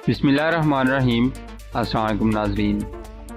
बिस्मिल्लाहिर्रहमानिर्रहीम। अस्सलाम वालेकुम नाज़रीन।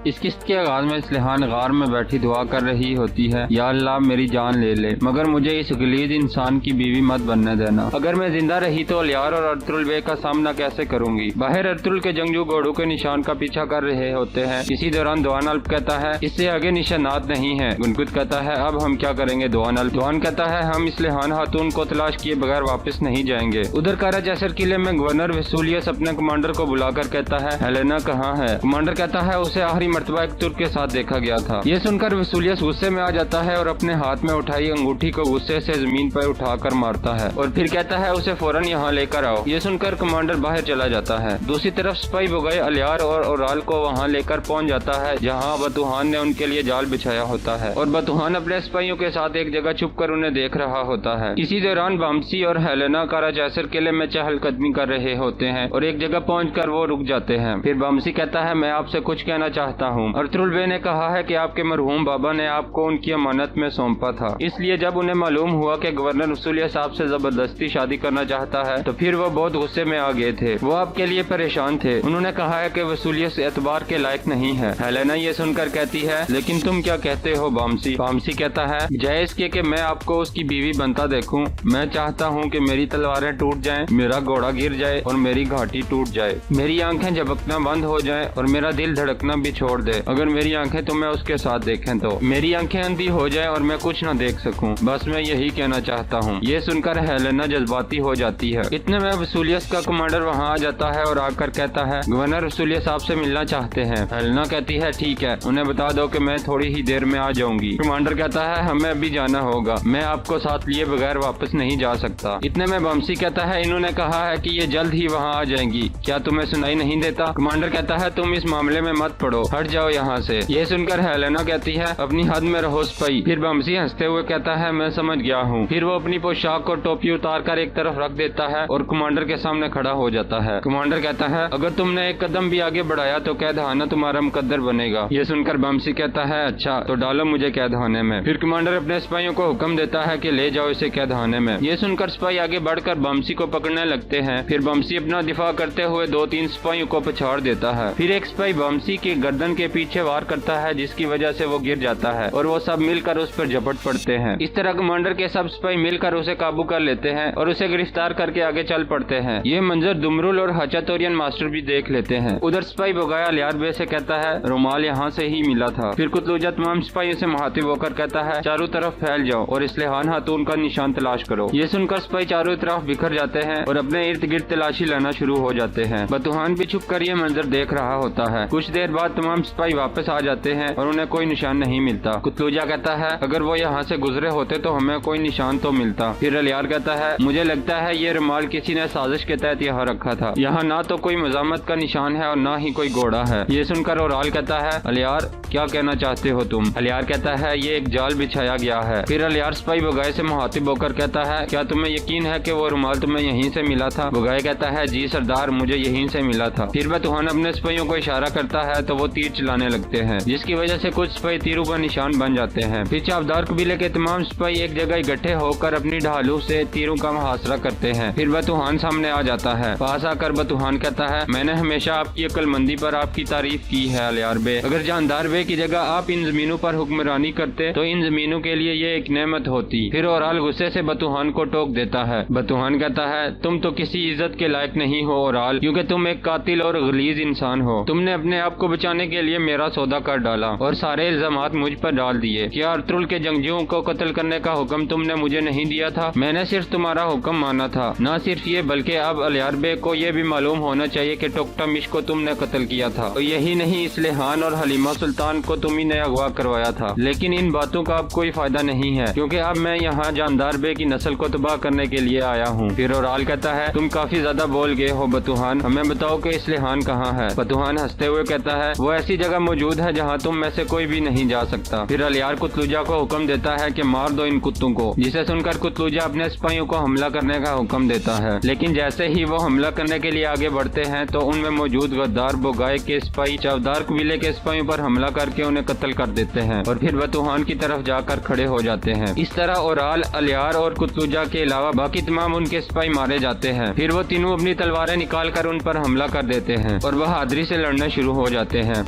इस किस्त के आगाज में इस्लिहान गार में बैठी दुआ कर रही होती है, या अल्लाह मेरी जान ले ले, मगर मुझे इस गलीज इंसान की बीवी मत बनने देना। अगर मैं जिंदा रही तो अलियार और अर्तुल बे का सामना कैसे करूंगी। बाहर अर्तुल के जंगजू घोड़ों के निशान का पीछा कर रहे होते हैं। इसी दौरान दुआन अल्प कहता है इससे आगे निशानात नहीं है। गुनगुत कहता है अब हम क्या करेंगे दुआन अल्प। दुआन कहता है हम इस्लिहान खातून को तलाश किए बगैर वापस नहीं जाएंगे। उधर कारा जैसर किले में गवर्नर वसूलियस अपने कमांडर को बुलाकर कहता है हेलेना कहाँ है। कमांडर कहता है उसे आखिरी मर्तबा एक तुर्क के साथ देखा गया था। ये सुनकर वसूलियस गुस्से में आ जाता है और अपने हाथ में उठाई अंगूठी को गुस्से से जमीन पर उठाकर मारता है और फिर कहता है उसे फौरन यहाँ लेकर आओ। ये सुनकर कमांडर बाहर चला जाता है। दूसरी तरफ सिपाही बुगाई अलियार और ओराल को वहाँ लेकर पहुँच जाता है जहाँ बतूहान ने उनके लिए जाल बिछाया होता है और बतूहान अपने सिपाहियों के साथ एक जगह छुप कर उन्हें देख रहा होता है। इसी दौरान बामसी और हेलेना काराजैसर किले में चहलकदमी कर रहे होते हैं और एक जगह पहुंचकर वो रुक जाते हैं। फिर बामसी कहता है मैं आपसे कुछ कहना चाहता हूँ। अर्तुल बे ने कहा है कि आपके मरहूम बाबा ने आपको उनकी अमानत में सौंपा था, इसलिए जब उन्हें मालूम हुआ कि गवर्नर वसूलियस साहब से जबरदस्ती शादी करना चाहता है तो फिर वो बहुत गुस्से में आ गए थे। वो आपके लिए परेशान थे। उन्होंने कहा है कि वसूलियस एतबार के लायक नहीं है। हेलेना ये सुनकर कहती है लेकिन तुम क्या कहते हो बामसी। बामसी कहता है जायज कि मैं आपको उसकी बीवी बनता देखूं। मैं चाहता हूं कि मेरी तलवारें टूट जाएं, मेरा घोड़ा गिर जाए और मेरी घाटी टूट जाए, मेरी आंखें झपकना बंद हो जाएं और मेरा दिल धड़कना भी छोड़ दे। अगर मेरी आंखें तुम्हें उसके साथ देखें तो मेरी आंखें अंधी हो जाए और मैं कुछ न देख सकूं। बस मैं यही कहना चाहता हूं। ये सुनकर हेलेना जज्बाती हो जाती है। इतने में वसूलियस का कमांडर वहां आ जाता है और आकर कहता है गवर्नर वसूलियस साहब से मिलना चाहते हैं। हेलेना कहती है ठीक है, उन्हें बता दो कि मैं थोड़ी ही देर में आ जाऊंगी। कमांडर कहता है हमें अभी जाना होगा, मैं आपको साथ लिए बगैर वापस नहीं जा सकता। इतने में बमसी कहता है इन्होंने कहा है कि ये जल्द ही वहाँ आ जाएंगी, क्या तुम्हें सुनाई नहीं देता। कमांडर कहता है तुम इस मामले में मत पड़ो, हट जाओ यहाँ से। ये सुनकर हेलेना कहती है अपनी हद में रहो सिपाही। फिर बमसी हंसते हुए कहता है मैं समझ गया हूँ। फिर वो अपनी पोशाक और टोपी उतार कर एक तरफ रख देता है और कमांडर के सामने खड़ा हो जाता है। कमांडर कहता है अगर तुमने एक कदम भी आगे बढ़ाया तो कैदखाना तुम्हारा मुकद्दर बनेगा। ये सुनकर बमसी कहता है अच्छा तो डालो मुझे कैदखाने में। फिर कमांडर अपने सिपाहियों को हुक्म देता है कि ले जाओ इसे कैदखाने में। ये सुनकर सिपाही आगे बढ़कर बमसी को पकड़ने लगते हैं। फिर बमसी अपना दिफा करते हुए 2-3 सिपाहियों को पछाड़ देता है। फिर एक सिपाही बमसी की गर्दन के पीछे वार करता है जिसकी वजह से वो गिर जाता है और वो सब मिलकर उस पर झपट पड़ते हैं। इस तरह कमांडर के सब सिपाही मिलकर उसे काबू कर लेते हैं और उसे गिरफ्तार करके आगे चल पड़ते हैं। ये मंजर दुमरुल और हचातोरियन मास्टर भी देख लेते हैं। उधर सिपाही बुगाया अलियार बे से कहता है रुमाल यहाँ से ही मिला था। फिर कुतलूजा तमाम सिपाहियों से मुखातिब होकर कहता है चारों तरफ फैल जाओ और इस्लिहान खातून का निशान तलाश करो। ये सुनकर सिपाही चारों तरफ बिखर जाते हैं और अपने इर्द गिर्द तलाशी लेना शुरू हो जाते हैं। बतूहान भी छुप कर ये मंजर देख रहा होता है। कुछ देर बाद तमाम सिपाही वापस आ जाते हैं और उन्हें कोई निशान नहीं मिलता। कुतलूजा कहता है अगर वो यहाँ से गुजरे होते तो हमें कोई निशान तो मिलता। फिर अलियार कहता है मुझे लगता है ये रुमाल किसी ने साजिश के तहत यहाँ रखा था। यहाँ ना तो कोई मजामत का निशान है और ना ही कोई घोड़ा है। ये सुनकर ओराल कहता है अलियार क्या कहना चाहते हो तुम। अलियार कहता है ये एक जाल बिछाया गया है। फिर अलियार सिपाही बुगाई से मुखातिब होकर कहता है क्या तुम्हें यकीन है कि वो रुमाल तुम्हें यहीं से मिला था। बुगाई कहता है जी सरदार मुझे यहीं से मिला था। फिर बतूहान अपने सिपाहियों को इशारा करता है तो वो तीर चलाने लगते हैं जिसकी वजह से कुछ सिपाही तीरों का निशान बन जाते हैं। फिर चावदार कबीले के तमाम सिपाही एक जगह इकट्ठे होकर अपनी ढालों से तीरों का मुहासरा करते हैं। फिर बतूहान सामने आ जाता है। पास आकर बतूहान कहता है मैंने हमेशा आपकी अक्लमंदी पर आपकी तारीफ की है अलियार बे। अगर जानदार बे की जगह आप इन जमीनों पर हुक्मरानी करते तो इन जमीनों के लिए ये एक नेमत होती। फिर ओराल गुस्से से बतूहान को टोक देता है। बतूहान कहता है तुम तो किसी इज्जत के लायक नहीं हो ओराल, क्योंकि तुम एक कातिल और गलीज इंसान हो। तुमने अपने आप को बचाने के लिए मेरा सौदा कर डाला और सारे इल्जामात मुझ पर डाल दिए। क्या अर्तुल के जंगजुओं को कत्ल करने का हुक्म तुमने मुझे नहीं दिया था। मैंने सिर्फ तुम्हारा हुक्म माना था। न सिर्फ ये बल्कि अब अलियार बे को ये भी मालूम होना चाहिए कि टोकटामिश को तुमने कत्ल किया था और यही नहीं इस्लिहान और हलीमा सुल्तान को तुम ही ने अगवा करवाया था। लेकिन इन बातों का अब कोई फायदा नहीं है क्योंकि अब मैं यहाँ जानदार बे की नस्ल को तबाह करने के लिए आया हूँ। फिर ओराल कहता है तुम काफी ज्यादा बोल गए हो बतूहान, हमें बताओ कि इस्लिहान कहाँ है। बतूहान हंसते हुए कहता है वो ऐसी जगह मौजूद है जहाँ तुम में से कोई भी नहीं जा सकता। फिर अलियार कुतलूजा को हुक्म देता है कि मार दो इन कुत्तों को, जिसे सुनकर कुतलूजा अपने सिपाहियों को हमला करने का हुक्म देता है। लेकिन जैसे ही वो हमला करने के लिए आगे बढ़ते हैं तो उनमें मौजूद गद्दार बोगाई के सिपाही चौधार कबीले के सिपाहियों पर हमला करके उन्हें कत्ल कर देते हैं और फिर बतूहान की तरफ जाकर खड़े हो जाते हैं। इस तरह ओराल, अलियार और कुतलूजा के अलावा बाकी तमाम उनके सिपाही मारे जाते हैं। फिर वो तीनों अपनी तलवारें निकाल कर उन पर हमला कर देते हैं और बहादुरी से लड़ना शुरू हो जाते हैं।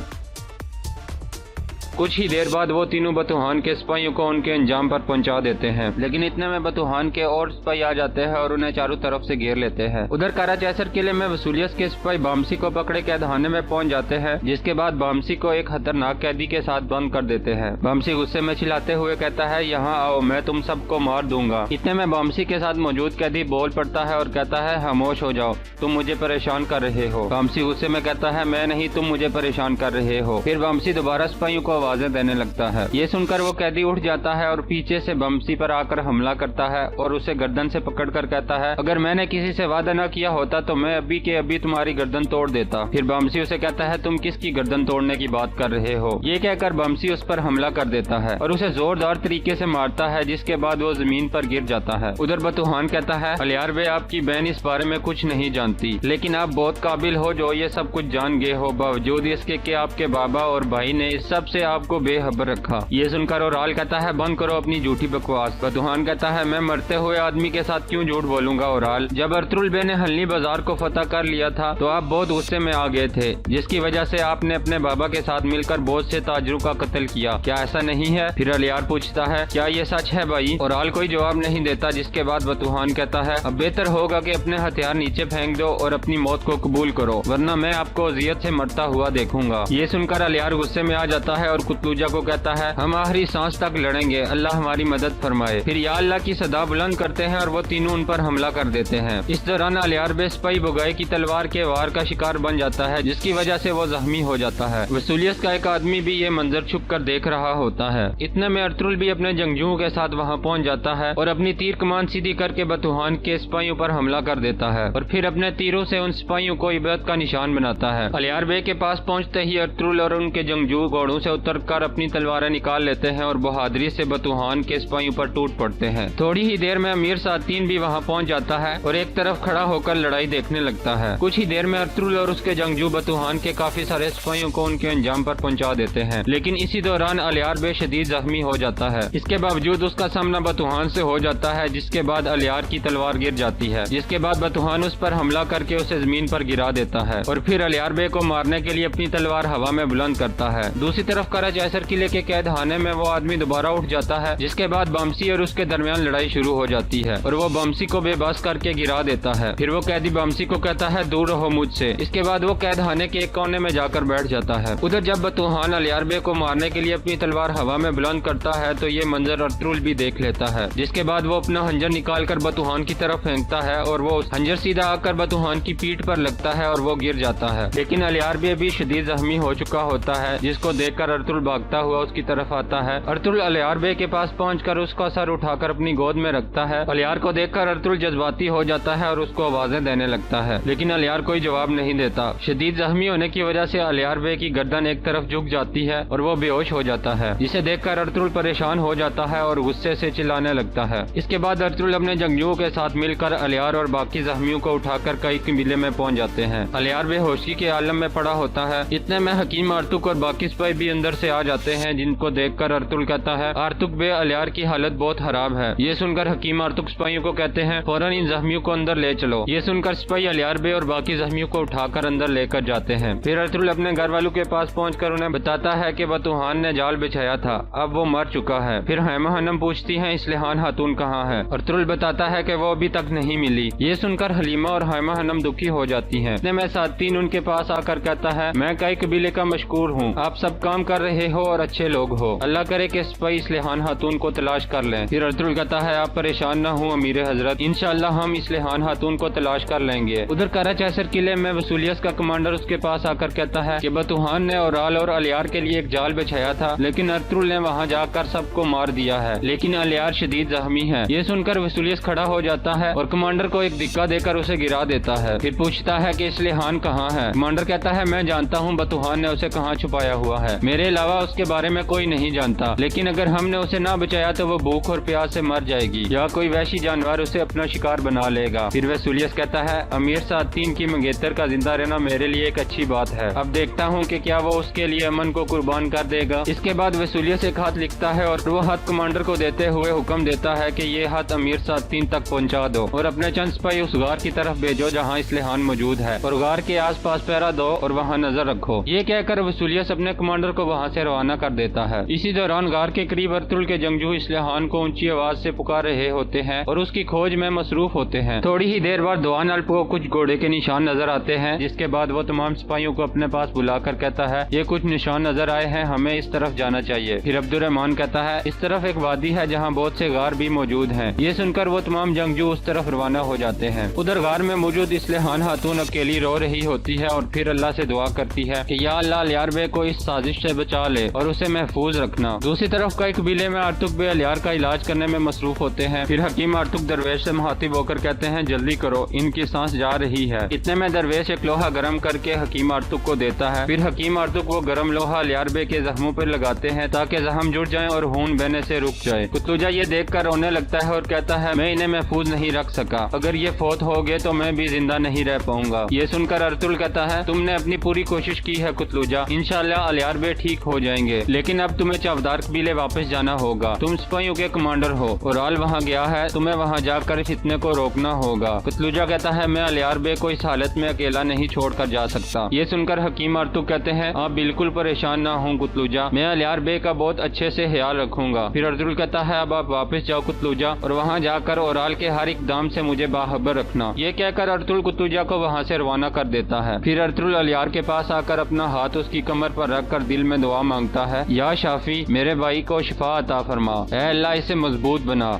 कुछ ही देर बाद वो तीनों बतूहान के सिपाहियों को उनके अंजाम पर पहुंचा देते हैं। लेकिन इतने में बतूहान के और सिपाही आ जाते हैं और उन्हें चारों तरफ से घेर लेते हैं। उधर कराचैसर किले में वसूलियत के सिपाही बामसी को पकड़े कैदखाने में पहुंच जाते हैं, जिसके बाद बामसी को एक खतरनाक कैदी के साथ बंद कर देते हैं। बामसी गुस्से में चिल्लाते हुए कहता है, यहाँ आओ, मैं तुम सबको मार दूंगा। इतने में बामसी के साथ मौजूद कैदी बोल पड़ता है और कहता है, खामोश हो जाओ, तुम मुझे परेशान कर रहे हो। बामसी गुस्से में कहता है, मैं नहीं, तुम मुझे परेशान कर रहे हो। फिर बामसी दोबारा सिपाहियों को आवाजें देने लगता है। ये सुनकर वो कैदी उठ जाता है और पीछे से बमसी पर आकर हमला करता है और उसे गर्दन से पकड़कर कहता है, अगर मैंने किसी से वादा न किया होता तो मैं अभी के अभी तुम्हारी गर्दन तोड़ देता। फिर बमसी उसे कहता है, तुम किसकी गर्दन तोड़ने की बात कर रहे हो। ये कहकर बमसी उस पर हमला कर देता है और उसे जोरदार तरीके से मारता है, जिसके बाद वो जमीन पर गिर जाता है। उधर बतूहान कहता है, अलियार बे, आपकी बहन इस बारे में कुछ नहीं जानती, लेकिन आप बहुत काबिल हो जो ये सब कुछ जान गए हो, बावजूद इसके कि आपके बाबा और भाई ने इस सब से आपको बेखबर रखा। ये सुनकर ओराल कहता है, बंद करो अपनी झूठी बकवास। बतूहान कहता है, मैं मरते हुए आदमी के साथ क्यों झूठ बोलूंगा ओराल। जब अर्तुगरुल बे ने हल्ली बाजार को फतह कर लिया था तो आप बहुत गुस्से में आ गए थे, जिसकी वजह से आपने अपने बाबा के साथ मिलकर बहुत से ताजरों का कत्ल किया, क्या ऐसा नहीं है। फिर अलियार पूछता है, क्या ये सच है भाई। ओराल कोई जवाब नहीं देता, जिसके बाद बतूहान कहता है, अब बेहतर होगा कि अपने हथियार नीचे फेंक दो और अपनी मौत को कबूल करो, वरना मैं आपको अजियत से मरता हुआ देखूंगा। ये सुनकर अलियार गुस्से में आ जाता है और कुतलूजा को कहता है, हम आखिरी सांस तक लड़ेंगे, अल्लाह हमारी मदद फरमाए। फिर या अल्लाह की सदा बुलंद करते हैं और वो तीनों उन पर हमला कर देते हैं। इस दौरान अलियार बे सिपाही बोगाई की तलवार के वार का शिकार बन जाता है, जिसकी वजह से वो जख्मी हो जाता है। वसूलियत का एक आदमी भी ये मंजर छुप कर देख रहा होता है। इतने में अर्तुगरुल भी अपने जंगजुओं के साथ वहाँ पहुँच जाता है और अपनी तीर कमान सीधी करके बतूहान के सिपाहियों पर हमला कर देता है और फिर अपने तीरों से उन सिपाहियों को इबरत का निशान बनाता है। अलियार बे के पास पहुँचते ही अर्तुगरुल और उनके जंगजू घोड़ों से उतरकर अपनी तलवारें निकाल लेते हैं और बहादुरी से बतूहान के सिपाहियों पर टूट पड़ते हैं। थोड़ी ही देर में अमीर सातीन भी वहाँ पहुँच जाता है और एक तरफ खड़ा होकर लड़ाई देखने लगता है। कुछ ही देर में अर्तुगरुल और उसके जंगजू बतूहान के काफी सारे सिपाहियों को उनके अंजाम पर पहुँचा देते हैं, लेकिन इसी दौरान अलियार बे शदीद जख्मी हो जाता है। इसके बावजूद उसका सामना बतूहान से हो जाता है, जिसके बाद अलियार की तलवार गिर जाती है, जिसके बाद बतूहान उस पर हमला करके उसे जमीन पर गिरा देता है और फिर अलियार बे को मारने के लिए अपनी तलवार हवा में बुलंद करता है। दूसरी तरफ कराचैसर किले के कैदखाने में वो आदमी दोबारा उठ जाता है, जिसके बाद बमसी और उसके दरमियान लड़ाई शुरू हो जाती है और वो बमसी को बेबस करके गिरा देता है। फिर वो कैदी बमसी को कहता है, दूर रहो मुझसे। इसके बाद वो कैदखाने के एक कोने में जाकर बैठ जाता है। उधर जब बतूहान अलियार बे को मारने के लिए अपनी तलवार हवा में बुलंद करता है तो ये मंजर अर्तुगरुल भी देख लेता है, जिसके बाद वो अपना हंजर निकाल कर बतूहान की तरफ फेंकता है और वो हंजर सीधा आकर बतूहान की पीठ पर लगता है और वो गिर जाता है। लेकिन अलियार बे भी शदीद जख्मी हो चुका होता है, जिसको देखकर अर्तुगरुल भागता हुआ उसकी तरफ आता है। अर्तुगरुल अलियार बे के पास पहुंचकर उसका सर उठाकर अपनी गोद में रखता है। अलियार को देखकर अर्तुगरुल जज्बाती हो जाता है और उसको आवाजें देने लगता है, लेकिन अलियार कोई जवाब नहीं देता। शदीद जख्मी होने की वजह से अलियार बे की गर्दन एक तरफ झुक जाती है और वो बेहोश हो जाता है, जिसे देखकर अर्तुगरुल परेशान हो जाता है और गुस्से से चिल्लाने लगता है। इसके बाद अर्तुगरुल अपने जंगजुओं के साथ मिलकर अलियार और बाकी जख्मियों को उठाकर कई कबीले में पहुंच जाते हैं। अलियार बेहोशी के आलम में पड़ा होता है। इतने में हकीम आर्तुक और बाकी सिपाही भी अंदर से आ जाते हैं, जिनको देखकर अर्तुगरुल कहता है, आर्तुक बे, अलियार की हालत बहुत खराब है। ये सुनकर हकीम आर्तुक सिपाहियों को कहते हैं, फौरन इन जख्मियों को अंदर ले चलो। ये सुनकर सिपाही अलियार बे और बाकी जख्मियों को उठाकर अंदर लेकर जाते हैं। फिर अर्तुगरुल अपने घर वालों के पास पहुंचकर उन्हें बताता है कि बतूहान ने जाल बिछाया था, अब वो मर चुका है। फिर हैमा हनम पूछती है, इस्लिहान खातून कहाँ है। अर्तुगरुल बताता है कि वो अभी तक नहीं मिली। ये सुनकर हलीमा और हैमा हनम दुखी हो जाती हैं। इतने में सातीन उनके पास आकर कहता है, मैं कई कबीले का मशकूर हूँ, आप सब काम कर रहे हो और अच्छे लोग हो। अल्लाह करे कि सिपाही इस्लेहान खातून को तलाश कर लें। फिर अर्तुगरुल कहता है आप परेशान न हो अमीर हजरत, इंशाअल्लाह हम इस्लेहान खातून को तलाश कर लेंगे। उधर कराचैसर किले में वसूलियस का कमांडर उसके पास आकर कहता है कि बतूहान ने ओराल और अलियार के लिए एक जाल बिछाया था, लेकिन अर्तुगरुल ने वहाँ जाकर सबको मार दिया है, लेकिन अलियार शदीद जख्मी है। ये सुनकर वसूलियस खड़ा हो जाता है और कमांडर को एक दिक्का देकर उसे गिरा देता है। फिर पूछता है कि इस्लेहान कहाँ है। कमांडर कहता है मैं जानता हूँ बतूहान ने उसे कहाँ छुपाया हुआ है, मेरे अलावा उसके बारे में कोई नहीं जानता, लेकिन अगर हमने उसे ना बचाया तो वो भूख और प्यास से मर जाएगी या कोई वैशी जानवर उसे अपना शिकार बना लेगा। फिर वसूलियस कहता है अमीर सातीन की मंगेतर का जिंदा रहना मेरे लिए एक अच्छी बात है, अब देखता हूँ कि क्या वो उसके लिए अमन को कुर्बान कर देगा। इसके बाद वसूलियस एक हाथ लिखता है और वो हाथ कमांडर को देते हुए हुक्म देता है कि ये हाथ अमीर सातीन तक पहुँचा दो और अपने चंद सिपाही उस गार की तरफ भेजो जहाँ इस्लेहान मौजूद है और गार के आसपास पहरा दो और वहाँ नजर रखो। ये कहकर वसूलियस अपने कमांडर को वहाँ से रवाना कर देता है। इसी दौरान गार के करीब अर्तुगरुल के जंगजू इस्लेहान को ऊंची आवाज से पुकार रहे होते हैं और उसकी खोज में मसरूफ होते हैं। थोड़ी ही देर बाद दुआन अल्प को कुछ घोड़े के निशान नजर आते हैं, जिसके बाद वो तमाम सिपाहियों को अपने पास बुलाकर कहता है ये कुछ निशान नजर आए हैं, हमें इस तरफ जाना चाहिए। फिर अब्दुर्रहमान कहता है इस तरफ एक वादी है जहाँ बहुत से गार भी मौजूद हैं। ये सुनकर वो तमाम जंगजू उस तरफ रवाना हो जाते हैं। उधर गार में मौजूद इस्लेहान खातून अकेली रो रही होती है और फिर अल्लाह से दुआ करती है कि या अल्लाह अलियार बे को इस साजिश से बचा ले और उसे महफूज रखना। दूसरी तरफ कई कबीले में आर्तुक बे अलियार का इलाज करने में मसरूफ होते हैं। फिर हकीम आर्तुक दरवेश से मुखातिब होकर कहते हैं जल्दी करो, इनकी सांस जा रही है। इतने में दरवेश एक लोहा गर्म करके हकीम आर्तुक को देता है। फिर हकीम आर्तुक वो गर्म लोहा अलियार बे के जख्मों पर लगाते हैं ताकि जख्म जुड़ जाए और खून बहने से रुक जाए। कुतलूजा ये देखकर रोने लगता है और कहता है मैं इन्हें महफूज नहीं रख सका, अगर ये फौत हो गए तो मैं भी जिंदा नहीं रह पाऊंगा। ये सुनकर अर्तुगरुल कहता है तुमने अपनी पूरी कोशिश की है कुतलूजा, इंशाअल्लाह अलियार बे ठीक हो जाएंगे, लेकिन अब तुम्हें चवदार कबीले वापस जाना होगा। तुम सिपाहियों के कमांडर हो और आल वहाँ गया है, तुम्हें वहाँ जाकर फितने को रोकना होगा। कुतलूजा कहता है मैं अलियार बे को इस हालत में अकेला नहीं छोड़कर जा सकता। ये सुनकर हकीम आर्तुक कहते हैं आप बिल्कुल परेशान ना हो कुतलूजा, मैं अलियार बे का बहुत अच्छे से ख्याल रखूंगा। फिर अर्तुगरुल कहता है अब आप वापस जाओ कुतलूजा और वहाँ जाकर ओराल के हर इकदाम से मुझे बाखबर रखना। ये कहकर अर्तुगरुल कुतलूजा को वहाँ से रवाना कर देता है। फिर अर्तुगरुल अलियार के पास आकर अपना हाथ उसकी कमर पर रखकर दिल में दुआ मांगता है या शाफी मेरे भाई को शिफा अता फरमा, ऐ अल्लाह इसे मजबूत बना।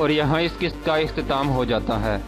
और यहाँ इस किस्त का इख्तिताम हो जाता है।